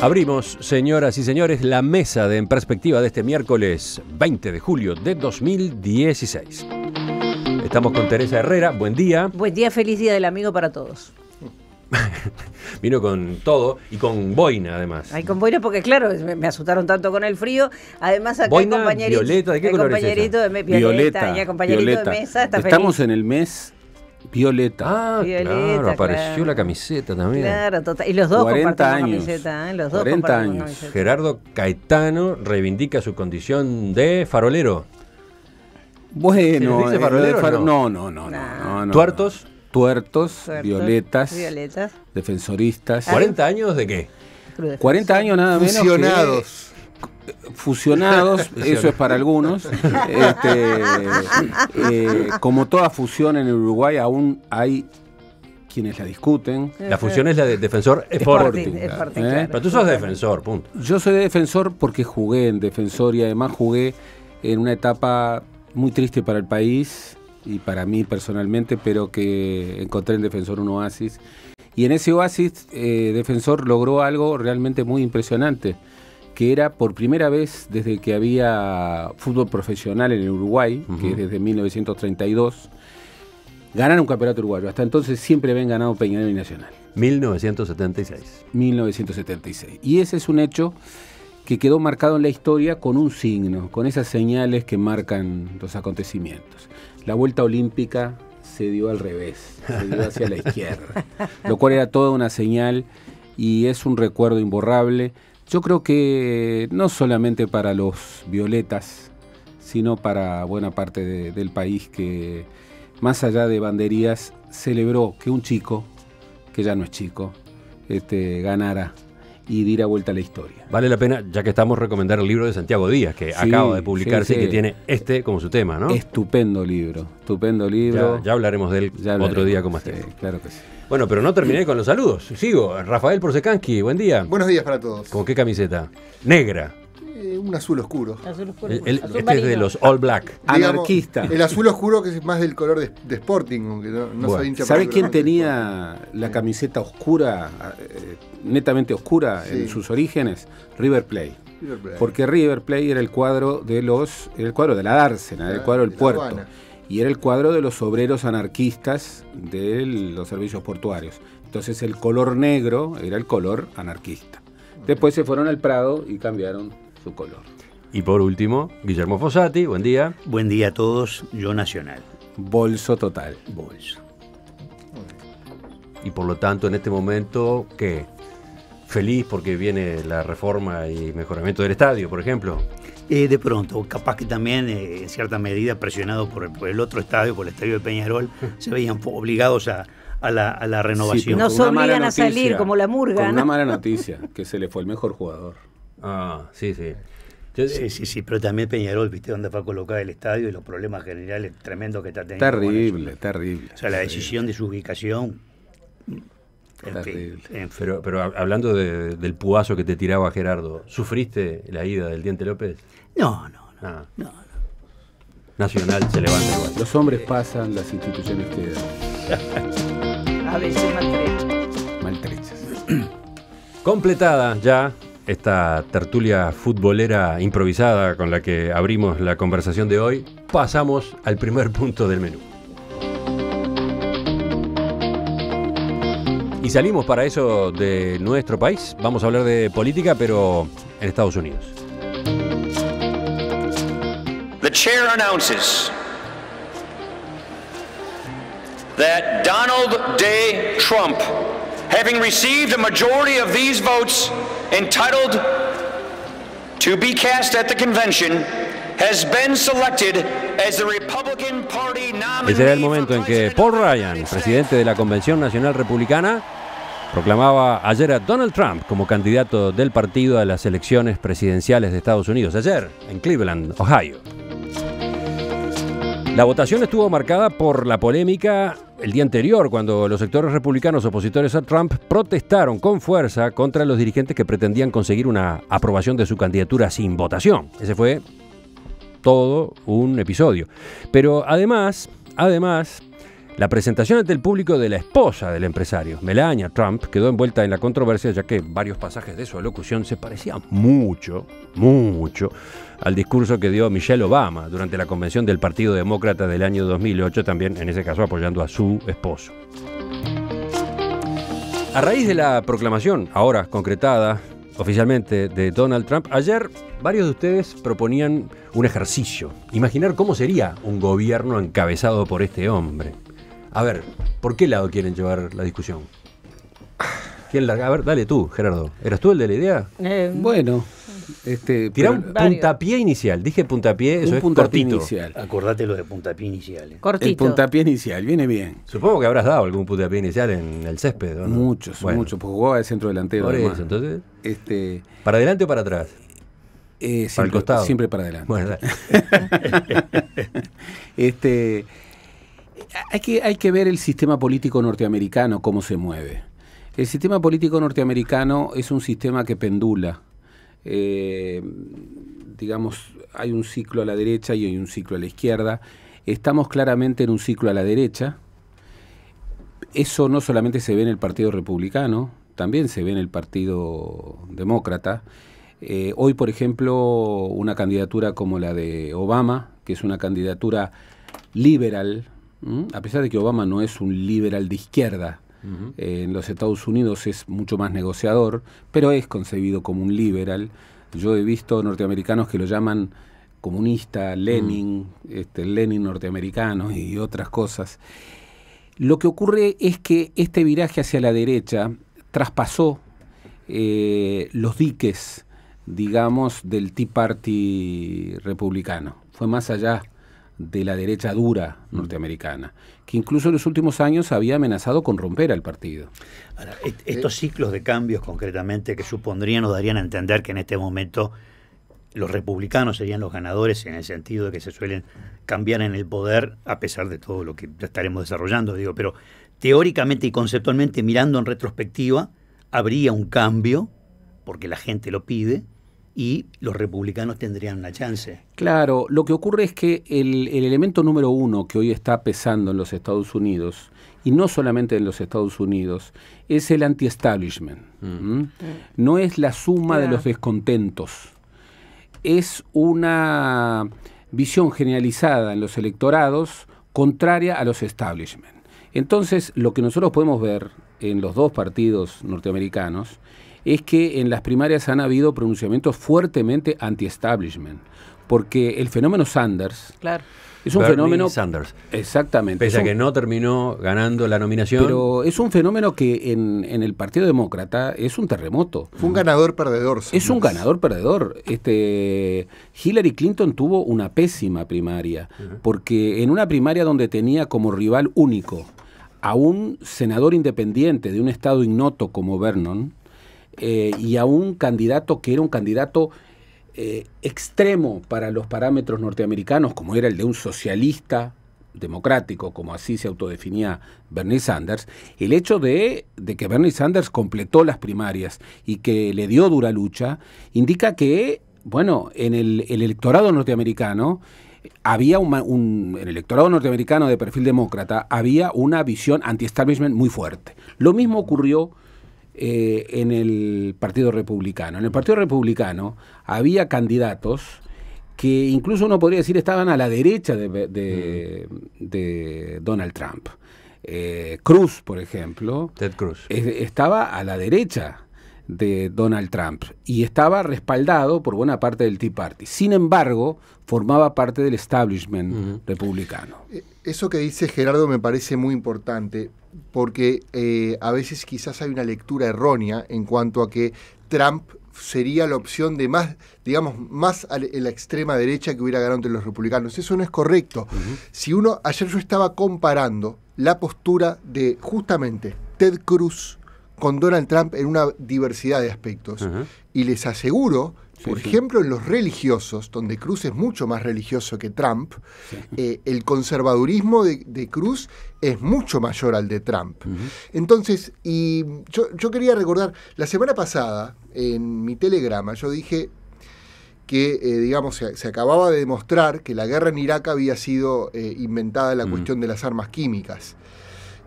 Abrimos, señoras y señores, la mesa de En Perspectiva de este miércoles 20 de julio de 2016. Estamos con Teresa Herrera. Buen día. Buen día, feliz día del amigo para todos. Vino con todo y con boina, además. Ay, con boina porque, claro, me asustaron tanto con el frío. Además, acá boina, el compañerito. violeta, ¿de qué color es esa? Violeta, y el compañerito violeta. de mesa está Estamos feliz. en el mes violeta. Ah, Violeta, claro, apareció claro. la camiseta también. Claro, total. Y los dos 40 compartimos años. camiseta, ¿eh? Los dos 40 compartimos años. camiseta. Gerardo Caetano reivindica su condición de farolero. Bueno, ¿Se dice farolero o no? No. ¿Tuertos? Tuertos, violetas, Violetas. defensoristas. ¿40 años de qué? 40 años nada menos. Fusionados. Fusionados, eso es para algunos. Como toda fusión en Uruguay, aún hay quienes la discuten. La fusión es la de Defensor Sporting. Sporting, ¿Eh? claro. Pero tú sos defensor, punto. Yo soy de Defensor porque jugué en Defensor y además jugué en una etapa muy triste para el país y para mí personalmente, pero que encontré en Defensor un oasis. Y en ese oasis Defensor logró algo realmente muy impresionante, que era por primera vez desde que había fútbol profesional en el Uruguay, que es desde 1932, ganar un campeonato uruguayo. Hasta entonces siempre habían ganado Peñarol y Nacional. 1976. 1976. Y ese es un hecho que quedó marcado en la historia con un signo, con esas señales que marcan los acontecimientos. La vuelta olímpica se dio al revés, se dio hacia la izquierda, lo cual era toda una señal y es un recuerdo imborrable. Yo creo que no solamente para los violetas, sino para buena parte del país que, más allá de banderías, celebró que un chico, que ya no es chico, ganara y diera vuelta a la historia. Vale la pena, ya que estamos, recomendar el libro de Santiago Díaz, que acaba de publicarse sí. y que tiene como su tema, ¿no? Estupendo libro. Ya hablaremos de él otro día como este. Sí, claro que sí. Bueno, pero no terminé con los saludos. Sigo. Rafael Porcecansky, buen día. Buenos días para todos. ¿Con qué camiseta? Negra. Un azul oscuro. Azul oscuro. Este Azul es marino. de los All Black. Anarquista. Digamos, el azul oscuro que es más del color de Sporting, aunque no soy hincha. ¿Sabe quién particularmente tenía la camiseta oscura, netamente oscura en sus orígenes? River Plate. River Plate. Porque River Plate era el cuadro de la dársena, era el cuadro del de la puerto. aduana. Y era el cuadro de los obreros anarquistas de los servicios portuarios. Entonces el color negro era el color anarquista. Después se fueron al Prado y cambiaron su color. Y por último, Guillermo Fossati, buen día. Buen día a todos, yo Nacional. Bolso total. Bolso. Y por lo tanto, en este momento, ¿qué? Feliz porque viene la reforma y mejoramiento del estadio, por ejemplo. De pronto, capaz que también, en cierta medida, presionados por el otro estadio, por el estadio de Peñarol, se veían obligados a la renovación. Nos Una mala obligan a salir como la murga, Con ¿no? una mala noticia, que se le fue el mejor jugador. Ah, sí. Sí, pero también Peñarol, viste dónde fue a colocar el estadio y los problemas generales tremendos que está teniendo. Terrible. O sea, la decisión de su ubicación. Terrible. Pero hablando del puazo que te tiraba Gerardo, ¿sufriste la ida del Diente López? No. Ah. Nacional se levanta igual. Los hombres pasan, las instituciones quedan A veces maltrechas. Completada ya esta tertulia futbolera improvisada con la que abrimos la conversación de hoy, pasamos al primer punto del menú. Y salimos para eso de nuestro país. Vamos a hablar de política, pero en Estados Unidos. The chair announces that Donald J. Trump, having received a majority of these votes entitled to be cast at the convention, has been selected as the Republican Party nominee. Ese era el momento en que Paul Ryan, presidente de la Convención Nacional Republicana, proclamaba ayer a Donald Trump como candidato del partido a las elecciones presidenciales de Estados Unidos. Ayer, en Cleveland, Ohio. La votación estuvo marcada por la polémica el día anterior, cuando los sectores republicanos opositores a Trump protestaron con fuerza contra los dirigentes que pretendían conseguir una aprobación de su candidatura sin votación. Ese fue todo un episodio. Pero además, La presentación ante el público de la esposa del empresario, Melania Trump, quedó envuelta en la controversia ya que varios pasajes de su alocución se parecían mucho al discurso que dio Michelle Obama durante la convención del Partido Demócrata del año 2008, también en ese caso apoyando a su esposo. A raíz de la proclamación, ahora concretada oficialmente, de Donald Trump, ayer varios de ustedes proponían un ejercicio, imaginar cómo sería un gobierno encabezado por este hombre. A ver, ¿por qué lado quieren llevar la discusión? ¿Quién larga? A ver, dale tú, Gerardo. ¿Eras tú el de la idea? Bueno, tirá un puntapié inicial. Dije puntapié, eso es cortito. Inicial. Acordate lo de puntapié inicial. Cortito. El puntapié inicial, viene bien. Supongo que habrás dado algún puntapié inicial en el césped, ¿o no? Muchos, porque jugaba de centro delantero. Por además. eso, entonces, ¿Para adelante o para atrás? Siempre, el costado. Siempre para adelante. Bueno, dale. Hay que ver el sistema político norteamericano, cómo se mueve. El sistema político norteamericano es un sistema que pendula. Digamos, hay un ciclo a la derecha y hay un ciclo a la izquierda. Estamos claramente en un ciclo a la derecha. Eso no solamente se ve en el Partido Republicano, también se ve en el Partido Demócrata. Hoy, por ejemplo, una candidatura como la de Obama, que es una candidatura liberal, a pesar de que Obama no es un liberal de izquierda, en los Estados Unidos es mucho más negociador, pero es concebido como un liberal. Yo he visto norteamericanos que lo llaman comunista, Lenin, Lenin norteamericano y otras cosas. Lo que ocurre es que este viraje hacia la derecha traspasó los diques, digamos, del Tea Party republicano. Fue más allá de la derecha dura norteamericana, que incluso en los últimos años había amenazado con romper al partido. Ahora, estos ciclos de cambios concretamente que supondrían o darían a entender que en este momento los republicanos serían los ganadores en el sentido de que se suelen cambiar en el poder a pesar de todo lo que estaremos desarrollando, digo, pero teóricamente y conceptualmente, mirando en retrospectiva, habría un cambio porque la gente lo pide y los republicanos tendrían una chance. Claro, lo que ocurre es que el elemento número uno que hoy está pesando en los Estados Unidos, y no solamente en los Estados Unidos, es el anti-establishment. No es la suma de los descontentos, es una visión generalizada en los electorados contraria a los establishment. Entonces, lo que nosotros podemos ver en los dos partidos norteamericanos es que en las primarias han habido pronunciamientos fuertemente anti-establishment, porque el fenómeno Sanders es un fenómeno... Sanders. Exactamente. Pese a que no terminó ganando la nominación. Pero es un fenómeno que en el Partido Demócrata es un terremoto. Fue un ganador-perdedor. Es un ganador-perdedor. Hillary Clinton tuvo una pésima primaria, porque en una primaria donde tenía como rival único a un senador independiente de un estado ignoto como Vernon, y a un candidato que era un candidato extremo para los parámetros norteamericanos, como era el de un socialista democrático, como así se autodefinía Bernie Sanders, el hecho de que Bernie Sanders completó las primarias y que le dio dura lucha, indica que, bueno, en el electorado norteamericano había en el electorado norteamericano de perfil demócrata había una visión anti-establishment muy fuerte. Lo mismo ocurrió en el Partido Republicano. En el Partido Republicano había candidatos que incluso uno podría decir estaban a la derecha de Donald Trump. Cruz, por ejemplo, Ted Cruz, estaba a la derecha de Donald Trump y estaba respaldado por buena parte del Tea Party. Sin embargo, formaba parte del establishment republicano. Eso que dice Gerardo me parece muy importante, porque a veces quizás hay una lectura errónea en cuanto a que Trump sería la opción de más, digamos, más en la extrema derecha que hubiera ganado entre los republicanos. Eso no es correcto. Si ayer yo estaba comparando la postura de justamente Ted Cruz con Donald Trump en una diversidad de aspectos. Y les aseguro, por ejemplo, en los religiosos, donde Cruz es mucho más religioso que Trump, el conservadurismo de Cruz es mucho mayor al de Trump. Entonces, y yo quería recordar, la semana pasada, en mi telegrama, yo dije que, digamos, se acababa de demostrar que la guerra en Irak había sido inventada la cuestión de las armas químicas.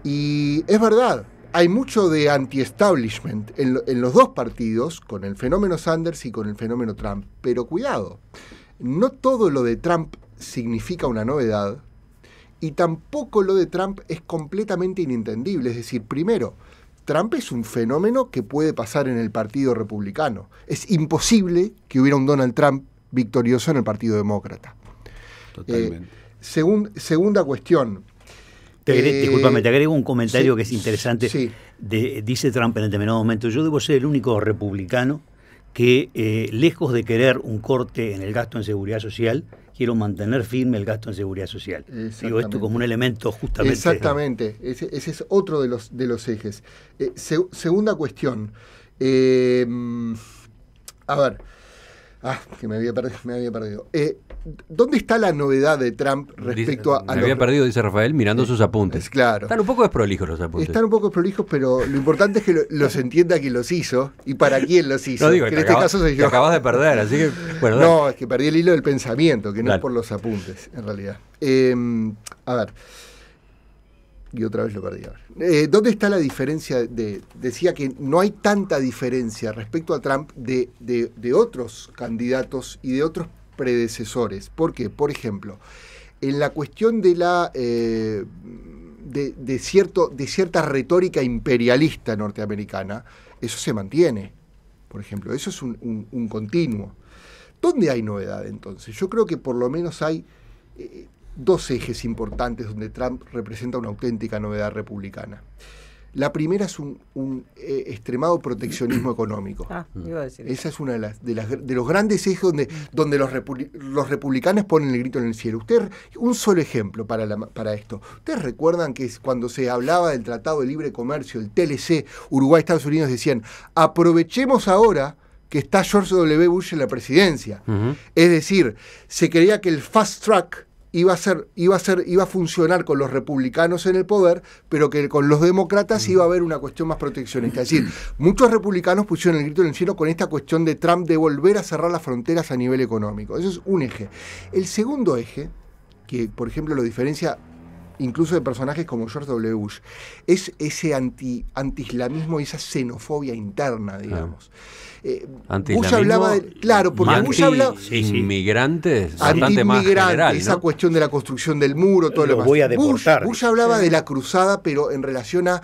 Y es verdad, hay mucho de anti-establishment en los dos partidos, con el fenómeno Sanders y con el fenómeno Trump. Pero cuidado, no todo lo de Trump significa una novedad y tampoco lo de Trump es completamente inintendible. Es decir, primero, Trump es un fenómeno que puede pasar en el Partido Republicano. Es imposible que hubiera un Donald Trump victorioso en el Partido Demócrata. Totalmente. Segunda cuestión. Discúlpame, te agrego un comentario sí, que es interesante. sí. Dice Trump en determinado momento: yo debo ser el único republicano que, lejos de querer un corte en el gasto en seguridad social, quiero mantener firme el gasto en seguridad social. Digo esto como un elemento justamente. Exactamente, ese es otro de los ejes. Segunda cuestión. A ver, que me había perdido. ¿Dónde está la novedad de Trump respecto a me había perdido, dice Rafael, mirando sus apuntes. Es claro. Están un poco desprolijos los apuntes. Están un poco prolijos, pero lo importante es que los entienda quien los hizo y para quién los hizo. No digo, que en este caso soy yo. Te acabas de perder, así que... Bueno, no, es que perdí el hilo del pensamiento, que no Dale. es por los apuntes, en realidad. A ver. Y otra vez lo perdí. ¿Dónde está la diferencia? Decía que no hay tanta diferencia respecto a Trump de otros candidatos y de otros predecesores. ¿Por qué? Por ejemplo, en la cuestión de la de cierta retórica imperialista norteamericana, eso se mantiene. Por ejemplo, eso es un continuo. ¿Dónde hay novedad entonces? Yo creo que por lo menos hay dos ejes importantes donde Trump representa una auténtica novedad republicana. La primera es un extremado proteccionismo económico. Iba a decir Esa es una de los grandes ejes donde los republicanos ponen el grito en el cielo. Un solo ejemplo para esto. ¿Ustedes recuerdan que cuando se hablaba del Tratado de Libre Comercio, el TLC, Uruguay, Estados Unidos decían, aprovechemos ahora que está George W. Bush en la presidencia? Uh-huh. Es decir, se creía que el fast track iba a funcionar con los republicanos en el poder, pero que con los demócratas iba a haber una cuestión más proteccionista. Es decir, muchos republicanos pusieron el grito en el cielo con esta cuestión de Trump de volver a cerrar las fronteras a nivel económico. Eso es un eje. El segundo eje, que por ejemplo lo diferencia incluso de personajes como George W. Bush, es ese anti-islamismo y esa xenofobia interna, digamos. Bush hablaba de... Claro, porque Bush hablaba... Inmigrantes, bastante más general, ¿no? Esa cuestión de la construcción del muro, todo lo demás. Voy a deportar. Bush hablaba de la cruzada, pero en relación a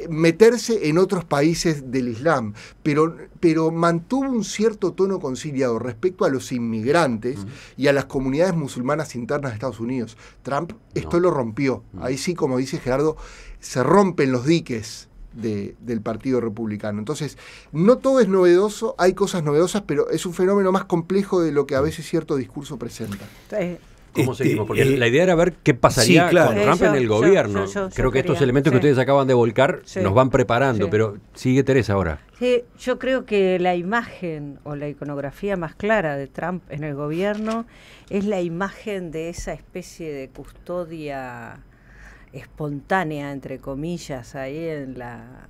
meterse en otros países del Islam, pero mantuvo un cierto tono conciliador respecto a los inmigrantes y a las comunidades musulmanas internas de Estados Unidos. Trump esto lo rompió. Ahí sí, como dice Gerardo, se rompen los diques del Partido Republicano. Entonces, no todo es novedoso, hay cosas novedosas, pero es un fenómeno más complejo de lo que a veces cierto discurso presenta. ¿Cómo seguimos? Porque la idea era ver qué pasaría con Trump en el gobierno. Creo que estos elementos que ustedes acaban de volcar nos van preparando, pero sigue Teresa ahora. Sí, yo creo que la imagen o la iconografía más clara de Trump en el gobierno es la imagen de esa especie de custodia espontánea, entre comillas, ahí en la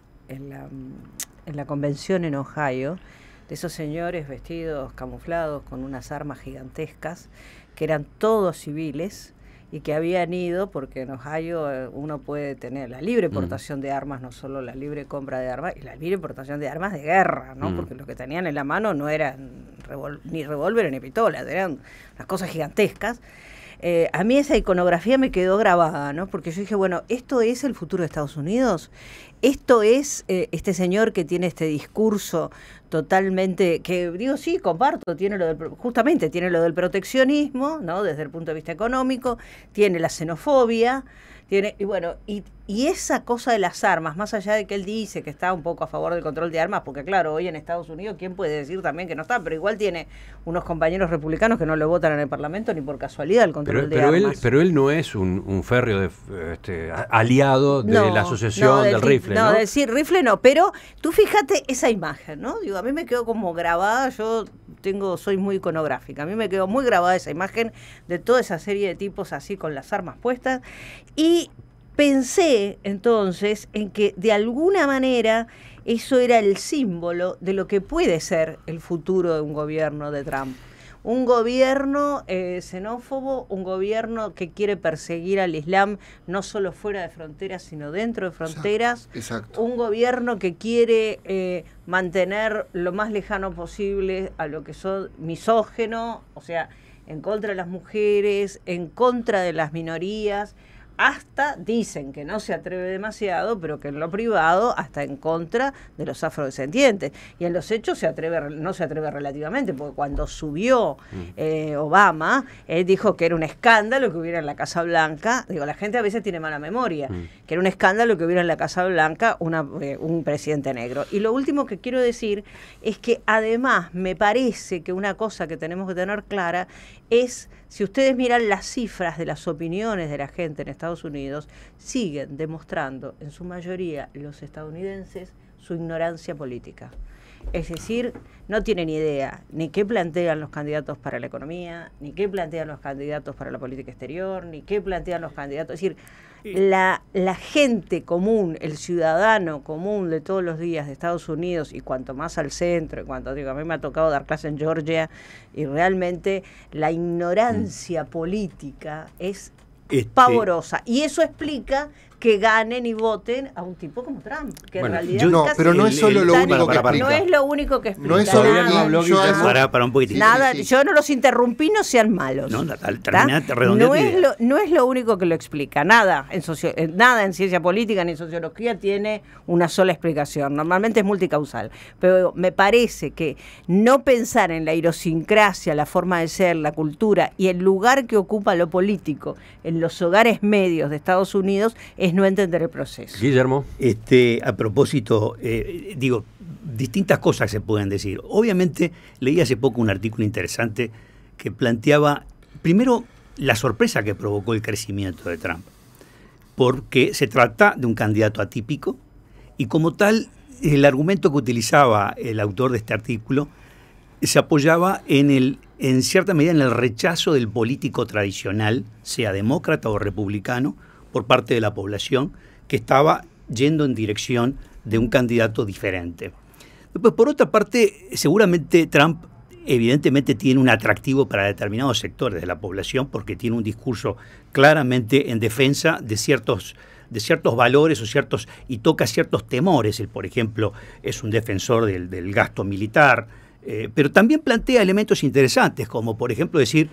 convención en Ohio, de esos señores vestidos, camuflados, con unas armas gigantescas, que eran todos civiles y que habían ido, porque en Ohio uno puede tener la libre portación de armas, no solo la libre compra de armas, y la libre portación de armas de guerra, ¿no? Porque lo que tenían en la mano no eran ni revólveres ni pistolas, eran unas cosas gigantescas. A mí esa iconografía me quedó grabada, ¿no? Porque yo dije, bueno, ¿esto es el futuro de Estados Unidos? ¿Esto es este señor que tiene este discurso totalmente, que digo, sí, comparto, justamente tiene lo del proteccionismo, ¿no? Desde el punto de vista económico, tiene la xenofobia, y bueno, y esa cosa de las armas, más allá de que él dice que está un poco a favor del control de armas, porque claro, hoy en Estados Unidos, ¿quién puede decir también que no está? Pero igual tiene unos compañeros republicanos que no lo votan en el Parlamento ni por casualidad el control de armas. Pero él no es un férreo aliado de la asociación del rifle, ¿no? No, decir rifle no, pero tú fíjate esa imagen, ¿no? Digo, a mí me quedó como grabada, soy muy iconográfica, a mí me quedó muy grabada esa imagen de toda esa serie de tipos así con las armas puestas, y pensé entonces en que de alguna manera eso era el símbolo de lo que puede ser el futuro de un gobierno de Trump. un gobierno xenófobo, un gobierno que quiere perseguir al Islam no solo fuera de fronteras, sino dentro de fronteras. Exacto. Un gobierno que quiere mantener lo más lejano posible a lo que son misógeno, o sea, en contra de las mujeres, en contra de las minorías. Hasta dicen que no se atreve demasiado, pero que en lo privado hasta en contra de los afrodescendientes. Y en los hechos no se atreve relativamente, porque cuando subió Obama, él dijo que era un escándalo que hubiera en la Casa Blanca. Digo, la gente a veces tiene mala memoria, que era un escándalo que hubiera en la Casa Blanca un presidente negro. Y lo último que quiero decir es que además me parece que una cosa que tenemos que tener clara es, si ustedes miran las cifras de las opiniones de la gente en Estados Unidos, siguen demostrando en su mayoría los estadounidenses su ignorancia política. Es decir, no tienen idea ni qué plantean los candidatos para la economía, ni qué plantean los candidatos para la política exterior, ni qué plantean los candidatos. Es decir, la gente común, el ciudadano común de todos los días de Estados Unidos, y cuanto más al centro, a mí me ha tocado dar clase en Georgia, y realmente la ignorancia política es pavorosa. Y eso explica que ganen y voten a un tipo como Trump, que en realidad pero no es solo lo único que explica. No es lo único que explica. No es solo para un poquitito. Nada, yo no los interrumpí, no sean malos. No, no es lo único que lo explica. Nada en ciencia política ni en sociología tiene una sola explicación. Normalmente es multicausal. Pero me parece que no pensar en la idiosincrasia, la forma de ser, la cultura y el lugar que ocupa lo político en los hogares medios de Estados Unidos es no entender el proceso. Guillermo. A propósito, distintas cosas se pueden decir. Obviamente, leí hace poco un artículo interesante que planteaba, primero, la sorpresa que provocó el crecimiento de Trump, porque se trata de un candidato atípico, y como tal, el argumento que utilizaba el autor de este artículo se apoyaba en cierta medida en el rechazo del político tradicional, sea demócrata o republicano, por parte de la población, que estaba yendo en dirección de un candidato diferente. Después, por otra parte, seguramente Trump evidentemente tiene un atractivo para determinados sectores de la población, porque tiene un discurso claramente en defensa de ciertos valores y toca ciertos temores. Él, por ejemplo, es un defensor del gasto militar, pero también plantea elementos interesantes, como por ejemplo decir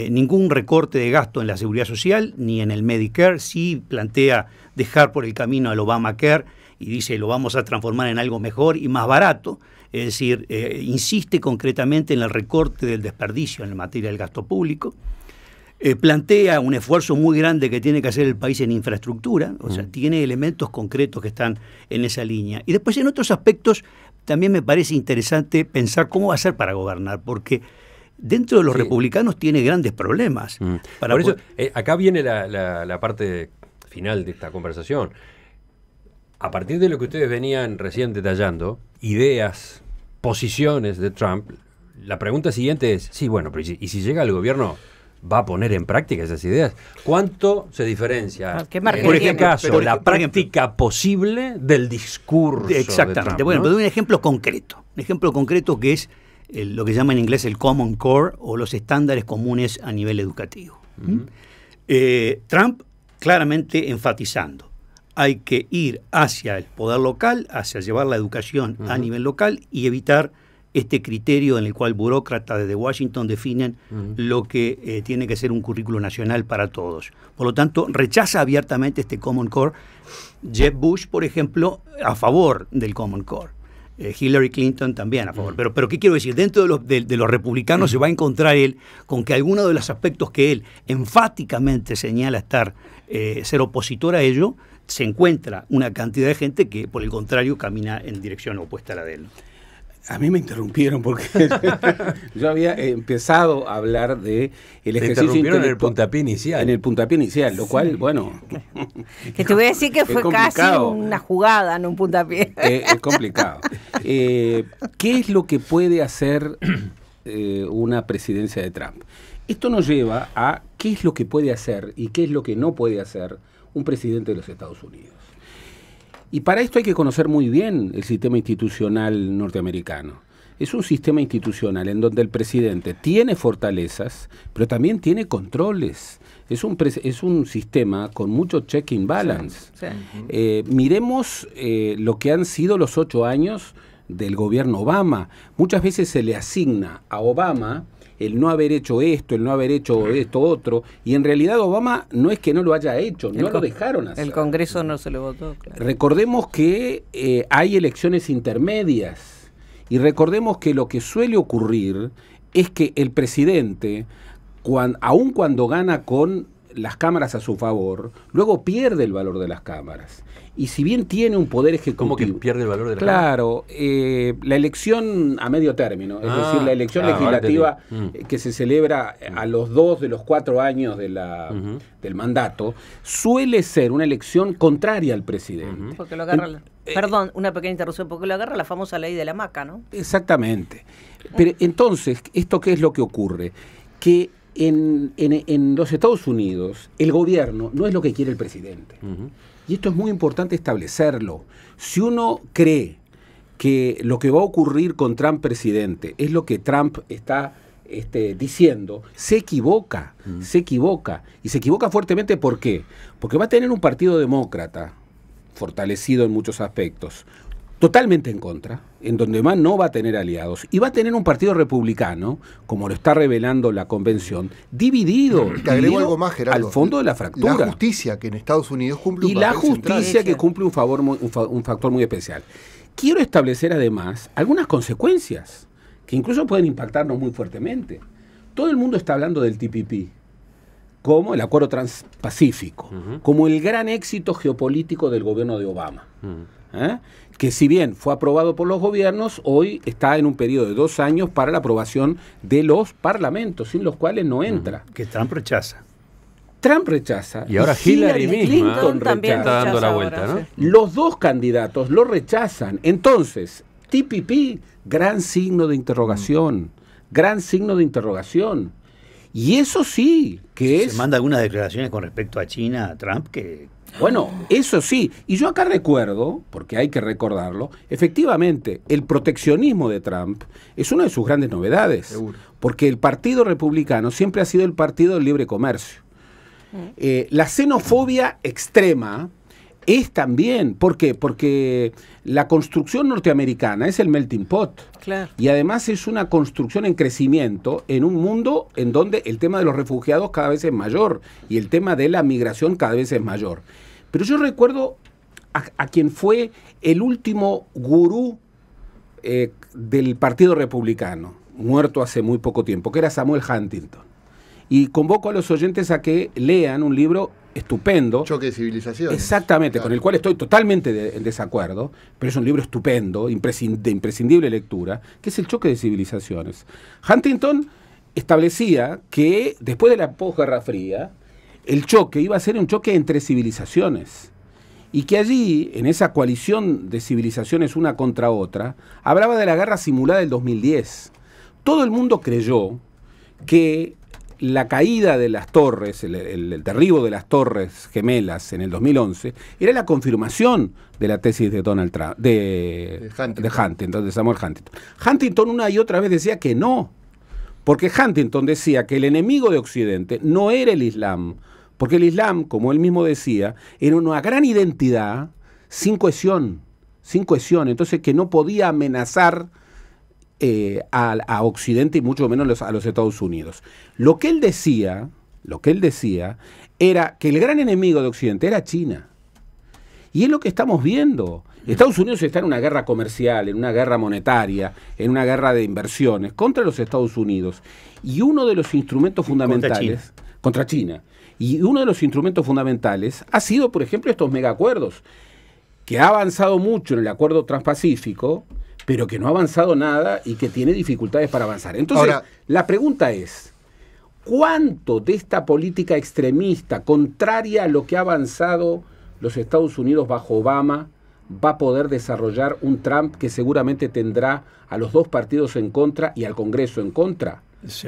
ningún recorte de gasto en la seguridad social ni en el Medicare. Sí plantea dejar por el camino al Obamacare y dice lo vamos a transformar en algo mejor y más barato. Es decir, insiste concretamente en el recorte del desperdicio en materia del gasto público. Plantea un esfuerzo muy grande que tiene que hacer el país en infraestructura, o sea, tiene elementos concretos que están en esa línea. Y después en otros aspectos también me parece interesante pensar cómo va a ser para gobernar, porque dentro de los republicanos tiene grandes problemas. Por eso, acá viene la parte final de esta conversación. A partir de lo que ustedes venían recién detallando, ideas, posiciones de Trump, la pregunta siguiente es, sí, bueno, pero ¿y si llega al gobierno, va a poner en práctica esas ideas? ¿Cuánto se diferencia, por ejemplo, la práctica posible del discurso exactamente, de Trump, ¿no? Bueno, pero doy un ejemplo concreto que es lo que se llama en inglés el Common Core, o los estándares comunes a nivel educativo. Trump claramente enfatizando, hay que ir hacia el poder local, hacia llevar la educación a nivel local y evitar este criterio en el cual burócratas desde Washington definen lo que tiene que ser un currículo nacional para todos. Por lo tanto, rechaza abiertamente este Common Core. Jeb Bush, por ejemplo, a favor del Common Core. Hillary Clinton también a favor. Pero ¿qué quiero decir? Dentro de los republicanos se va a encontrar él con que algunos de los aspectos que él enfáticamente señala ser opositor a ello, se encuentra una cantidad de gente que, por el contrario, camina en dirección opuesta a la de él. A mí me interrumpieron porque yo había empezado a hablar de el ejercicio intelectual en el puntapié inicial. En el puntapié inicial, lo cual, bueno... Que te voy a decir que fue casi una jugada, no un puntapié. Es complicado. ¿Qué es lo que puede hacer una presidencia de Trump? Esto nos lleva a qué es lo que puede hacer y qué es lo que no puede hacer un presidente de los Estados Unidos. Y para esto hay que conocer muy bien el sistema institucional norteamericano. Es es un sistema institucional en donde el presidente tiene fortalezas, pero también tiene controles. Es un sistema con mucho check and balance. Sí, sí. Miremos lo que han sido los 8 años del gobierno Obama. Muchas veces se le asigna a Obama el no haber hecho esto, el no haber hecho esto otro, y en realidad Obama no es que no lo haya hecho, no lo dejaron hacer. El Congreso no se lo votó, claro. Recordemos que hay elecciones intermedias, y recordemos que lo que suele ocurrir es que el presidente, aun cuando gana con las cámaras a su favor, luego pierde el valor de las cámaras. Y si bien tiene un poder ejecutivo... ¿Cómo que pierde el valor de las cámaras? Claro, la elección a medio término, es decir, la elección legislativa que se celebra a los 2 de los 4 años de del mandato, suele ser una elección contraria al presidente. Porque lo agarra... Perdón, una pequeña interrupción, porque lo agarra la famosa ley de la hamaca, ¿no? Exactamente. Pero entonces, ¿esto qué es lo que ocurre? Que en los Estados Unidos el gobierno no es lo que quiere el presidente. Y esto es muy importante establecerlo. Si uno cree que lo que va a ocurrir con Trump presidente es lo que Trump está diciendo, se equivoca, se equivoca. Y se equivoca fuertemente, ¿por qué? Porque va a tener un partido demócrata, fortalecido en muchos aspectos, totalmente en contra, en donde más no va a tener aliados, y va a tener un partido republicano, como lo está revelando la convención, dividido. Te agrego algo más, Gerardo. Al fondo de la fractura. La justicia, que en Estados Unidos cumple un papel papel central. Y la justicia que cumple un factor muy especial. Quiero establecer además algunas consecuencias que incluso pueden impactarnos muy fuertemente. Todo el mundo está hablando del TPP como el Acuerdo Transpacífico, como el gran éxito geopolítico del gobierno de Obama. Que si bien fue aprobado por los gobiernos, hoy está en un periodo de 2 años para la aprobación de los parlamentos, sin los cuales no entra. Que Trump rechaza. Trump rechaza. Y ahora Hillary misma Clinton también está dando la vuelta, ahora, ¿no? sí. Los dos candidatos lo rechazan. Entonces, TPP, gran signo de interrogación. Gran signo de interrogación. Y eso sí, que Se manda algunas declaraciones con respecto a China, a Trump, que... Bueno, eso sí. Y yo acá recuerdo, porque hay que recordarlo, efectivamente, el proteccionismo de Trump es una de sus grandes novedades. Seguro. Porque el Partido Republicano siempre ha sido el partido del libre comercio. La xenofobia extrema es también, ¿por qué? Porque la construcción norteamericana es el melting pot. Claro. Y además es una construcción en crecimiento en un mundo en donde el tema de los refugiados cada vez es mayor y el tema de la migración cada vez es mayor. Pero yo recuerdo a quien fue el último gurú del Partido Republicano, muerto hace muy poco tiempo, que era Samuel Huntington. Y convoco a los oyentes a que lean un libro estupendo. Choque de civilizaciones. Exactamente, Claro. con el cual estoy totalmente en desacuerdo, pero es un libro estupendo, de imprescindible lectura, que es El choque de civilizaciones. Huntington establecía que después de la posguerra fría, el choque iba a ser un choque entre civilizaciones. Y que allí, en esa coalición de civilizaciones una contra otra, hablaba de la guerra simulada del 2010. Todo el mundo creyó que la caída de las torres, el derribo de las torres gemelas en el 2011, era la confirmación de la tesis de Donald Trump, de Huntington, de Samuel Huntington. Huntington una y otra vez decía que no, porque Huntington decía que el enemigo de Occidente no era el Islam, porque el Islam, como él mismo decía, era una gran identidad sin cohesión, entonces que no podía amenazar a Occidente y mucho menos a los Estados Unidos. Lo que él decía era que el gran enemigo de Occidente era China. Y es lo que estamos viendo. Estados Unidos está en una guerra comercial, en una guerra monetaria, en una guerra de inversiones contra los Estados Unidos. Y uno de los instrumentos fundamentales... Contra China. Y uno de los instrumentos fundamentales ha sido, por ejemplo, estos megaacuerdos, que ha avanzado mucho en el acuerdo transpacífico, pero que no ha avanzado nada y que tiene dificultades para avanzar. Entonces, ahora, la pregunta es, ¿cuánto de esta política extremista, contraria a lo que ha avanzado los Estados Unidos bajo Obama, va a poder desarrollar un Trump que seguramente tendrá a los dos partidos en contra y al Congreso en contra? Sí.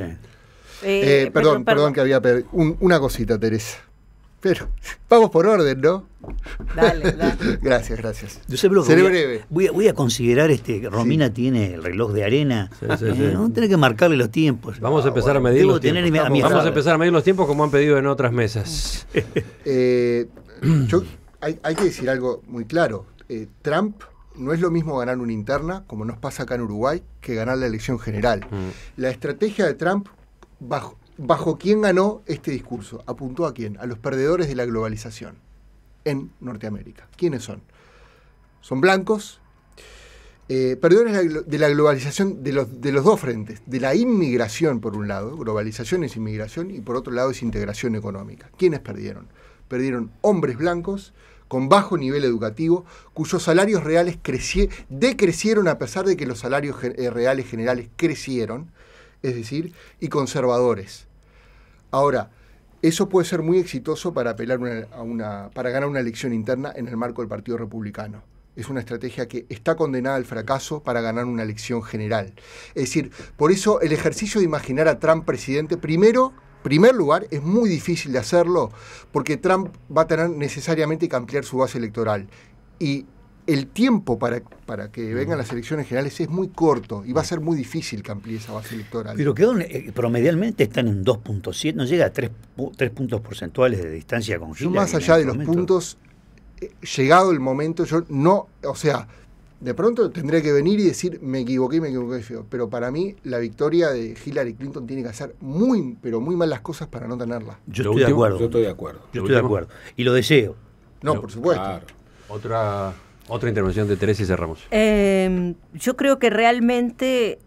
Perdón, que había una cosita, Teresa. Pero vamos por orden, ¿no? Dale, dale. Gracias. Yo sé, Seré breve. Voy a considerar Romina tiene el reloj de arena. Sí. No tiene que marcarle los tiempos. Vamos a empezar a medir Debo los tiempos. tener a mi Vamos a edad. empezar a medir los tiempos como han pedido en otras mesas. Hay que decir algo muy claro. Trump no es lo mismo ganar una interna, como nos pasa acá en Uruguay, que ganar la elección general. La estrategia de Trump, bajo quién ganó este discurso, apuntó a quién, a los perdedores de la globalización en Norteamérica. ¿Quiénes son? Son blancos, perdedores de la globalización de los dos frentes, de la inmigración por un lado, globalización es inmigración, y por otro lado es integración económica. ¿Quiénes perdieron? Perdieron hombres blancos con bajo nivel educativo, cuyos salarios reales decrecieron a pesar de que los salarios reales generales crecieron, es decir, y conservadores. Ahora, eso puede ser muy exitoso para apelar para ganar una elección interna en el marco del Partido Republicano. Es una estrategia que está condenada al fracaso para ganar una elección general. Es decir, por eso el ejercicio de imaginar a Trump presidente, primer lugar, es muy difícil de hacerlo, porque Trump va a tener necesariamente que ampliar su base electoral. Y el tiempo para que vengan las elecciones generales es muy corto y va a ser muy difícil que amplíe esa base electoral. Pero promedialmente están en 2.7, no llega a 3 puntos porcentuales de distancia con Hillary. Más allá de los puntos, llegado el momento, yo no, o sea, de pronto tendré que venir y decir, me equivoqué feo. Pero para mí, la victoria de Hillary Clinton tiene que hacer pero muy mal las cosas para no tenerla. Yo estoy de acuerdo. Yo estoy de acuerdo. Yo estoy de acuerdo. Y lo deseo. No, por supuesto. Claro. Otra intervención de Teresa y cerramos. Yo creo que realmente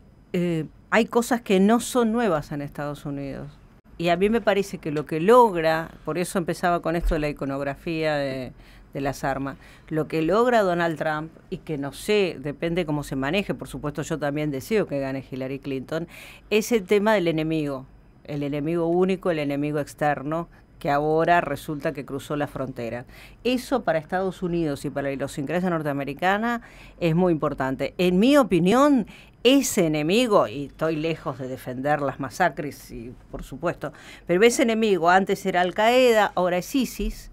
hay cosas que no son nuevas en Estados Unidos. Y a mí me parece que lo que logra, por eso empezaba con esto de la iconografía de las armas, lo que logra Donald Trump, y que no sé, depende cómo se maneje, por supuesto yo también deseo que gane Hillary Clinton, es el tema del enemigo, el enemigo único, el enemigo externo, que ahora resulta que cruzó la frontera. Eso para Estados Unidos y para la idiosincrasia norteamericana es muy importante. En mi opinión, ese enemigo, y estoy lejos de defender las masacres, y por supuesto, pero ese enemigo antes era Al Qaeda, ahora es ISIS,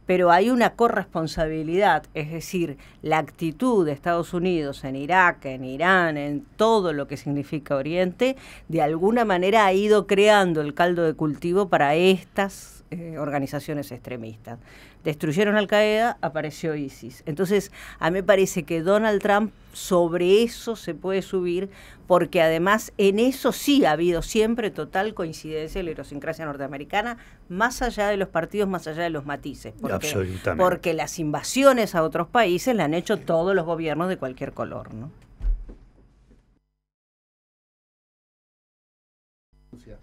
pero hay una corresponsabilidad, es decir, la actitud de Estados Unidos en Irak, en Irán, en todo lo que significa Oriente, de alguna manera ha ido creando el caldo de cultivo para estas organizaciones extremistas. Destruyeron Al Qaeda, apareció ISIS. Entonces, a mí me parece que Donald Trump sobre eso se puede subir, porque además en eso sí ha habido siempre total coincidencia en la idiosincrasia norteamericana, más allá de los partidos, más allá de los matices. Porque las invasiones a otros países las han hecho todos los gobiernos de cualquier color, ¿no?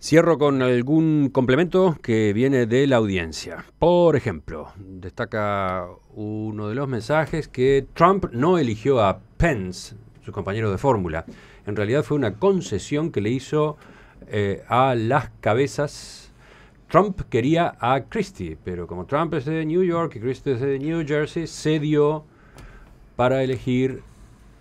Cierro con algún complemento que viene de la audiencia. Por ejemplo, destaca uno de los mensajes que Trump no eligió a Pence, su compañero de fórmula. En realidad fue una concesión que le hizo a las cabezas. Trump quería a Christie, pero como Trump es de New York y Christie es de New Jersey, cedió para elegir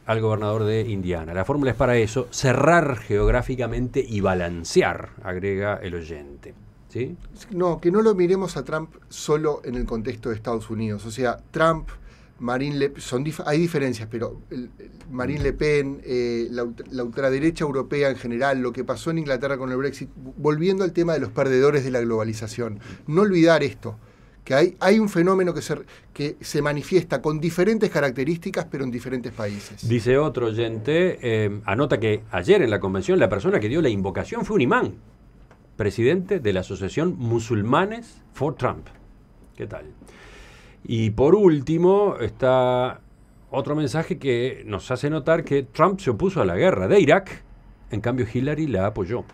al gobernador de Indiana. La fórmula es para eso, cerrar geográficamente y balancear, agrega el oyente. ¿Sí? No, que no lo miremos a Trump solo en el contexto de Estados Unidos. O sea, Trump, Marine Le Pen, hay diferencias, pero Marine Le Pen, la ultraderecha europea en general, lo que pasó en Inglaterra con el Brexit, volviendo al tema de los perdedores de la globalización. No olvidar esto, que hay un fenómeno que se manifiesta con diferentes características, pero en diferentes países. Dice otro oyente, anota que ayer en la convención la persona que dio la invocación fue un imán, presidente de la Asociación Musulmanes for Trump. ¿Qué tal? Y por último está otro mensaje que nos hace notar que Trump se opuso a la guerra de Irak, en cambio Hillary la apoyó.